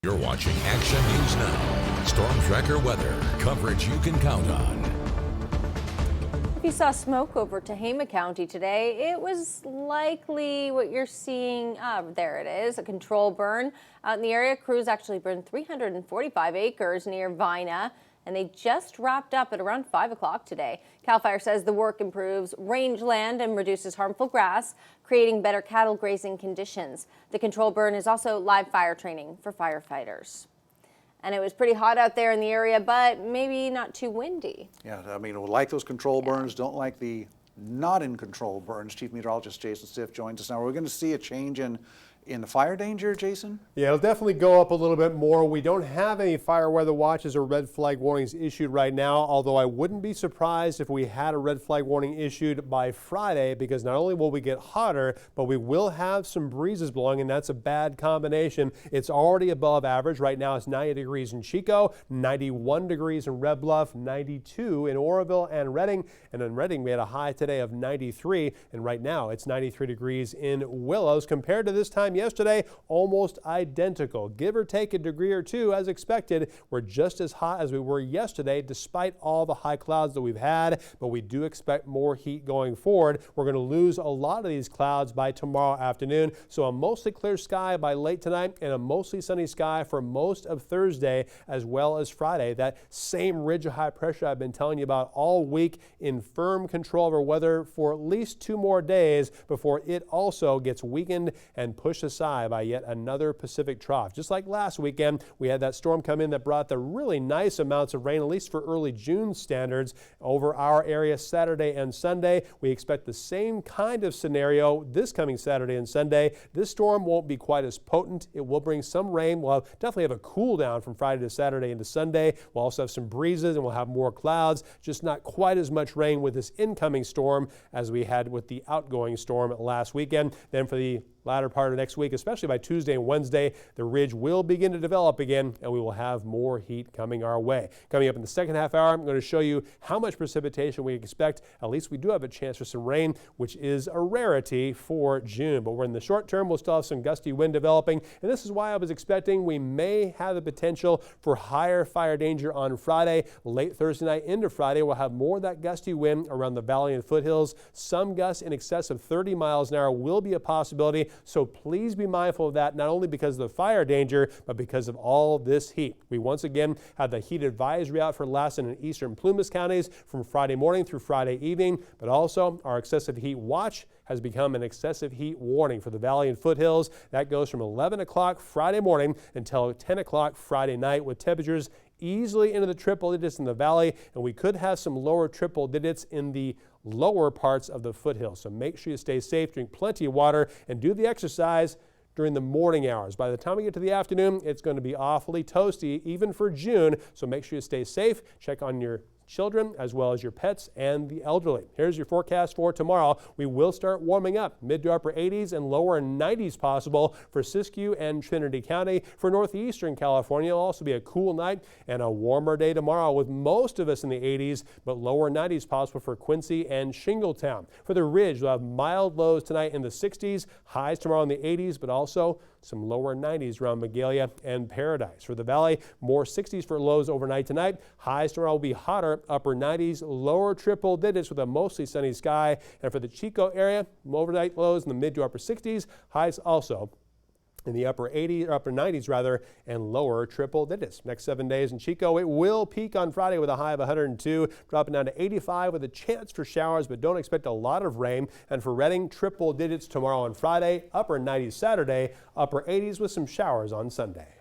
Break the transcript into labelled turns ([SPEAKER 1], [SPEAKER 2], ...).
[SPEAKER 1] You're watching Action News Now. Storm Tracker weather. Coverage you can count on.
[SPEAKER 2] If you saw smoke over Tehama County today, it was likely what you're seeing. There it is, a control burn out in the area. Crews actually burned 345 acres near Vina, and they just wrapped up at around 5 o'clock today. CAL FIRE says the work improves rangeland and reduces harmful grass, creating better cattle grazing conditions. The control burn is also live fire training for firefighters. And it was pretty hot out there in the area, but maybe not too windy.
[SPEAKER 3] Yeah, I mean, we like those control burns, don't like the not in control burns. Chief Meteorologist Jason Stiff joins us now. We're going to see a change in the fire danger, Jason?
[SPEAKER 4] Yeah, it'll definitely go up a little bit more. We don't have any fire weather watches or red flag warnings issued right now, although I wouldn't be surprised if we had a red flag warning issued by Friday, because not only will we get hotter, but we will have some breezes blowing, and that's a bad combination. It's already above average. Right now it's 90 degrees in Chico, 91 degrees in Red Bluff, 92 in Oroville and Redding. And in Redding we had a high today of 93, and right now it's 93 degrees in Willows. Compared to this time yesterday, almost identical. Give or take a degree or two as expected. We're just as hot as we were yesterday despite all the high clouds that we've had, but we do expect more heat going forward. We're going to lose a lot of these clouds by tomorrow afternoon, so a mostly clear sky by late tonight and a mostly sunny sky for most of Thursday as well as Friday. That same ridge of high pressure I've been telling you about all week in firm control of our weather for at least 2 more days before it also gets weakened and pushed aside by yet another Pacific trough. Just like last weekend, we had that storm come in that brought the really nice amounts of rain, at least for early June standards, over our area Saturday and Sunday. We expect the same kind of scenario this coming Saturday and Sunday. This storm won't be quite as potent. It will bring some rain. We'll definitely have a cool down from Friday to Saturday into Sunday. We'll also have some breezes and we'll have more clouds, just not quite as much rain with this incoming storm as we had with the outgoing storm last weekend. Then for the latter part of next week, especially by Tuesday and Wednesday, the ridge will begin to develop again and we will have more heat coming our way. Coming up in the second half hour, I'm going to show you how much precipitation we expect. At least we do have a chance for some rain, which is a rarity for June. But we're in the short term, we'll still have some gusty wind developing. And this is why I was expecting we may have the potential for higher fire danger on Friday. Late Thursday night into Friday, we'll have more of that gusty wind around the valley and foothills. Some gusts in excess of 30 miles an hour will be a possibility. So please be mindful of that, not only because of the fire danger, but because of all this heat. We once again have the heat advisory out for Lassen and eastern Plumas counties from Friday morning through Friday evening, but also our excessive heat watch has become an excessive heat warning for the valley and foothills. That goes from 11 o'clock Friday morning until 10 o'clock Friday night, with temperatures easily into the triple digits in the valley, and we could have some lower triple digits in the lower parts of the foothills. So make sure you stay safe, drink plenty of water, and do the exercise during the morning hours. By the time we get to the afternoon, it's going to be awfully toasty, even for June. So make sure you stay safe. Check on your children as well as your pets and the elderly. Here's your forecast for tomorrow. We will start warming up, mid to upper 80s and lower 90s possible for Siskiyou and Trinity County. For northeastern California, it'll also be a cool night and a warmer day tomorrow, with most of us in the 80s, but lower 90s possible for Quincy and Shingletown. For the Ridge, we'll have mild lows tonight in the 60s, highs tomorrow in the 80s, but also some lower 90s around Magalia and Paradise. For the Valley, more 60s for lows overnight tonight. Highs tomorrow will be hotter, upper 90s, lower triple digits with a mostly sunny sky. And for the Chico area, overnight lows in the mid to upper 60s, highs also in the upper 80s, or upper 90s rather, and lower triple digits. Next 7 days in Chico, it will peak on Friday with a high of 102, dropping down to 85 with a chance for showers, but don't expect a lot of rain. And for Redding, triple digits tomorrow on Friday, upper 90s Saturday, upper 80s with some showers on Sunday.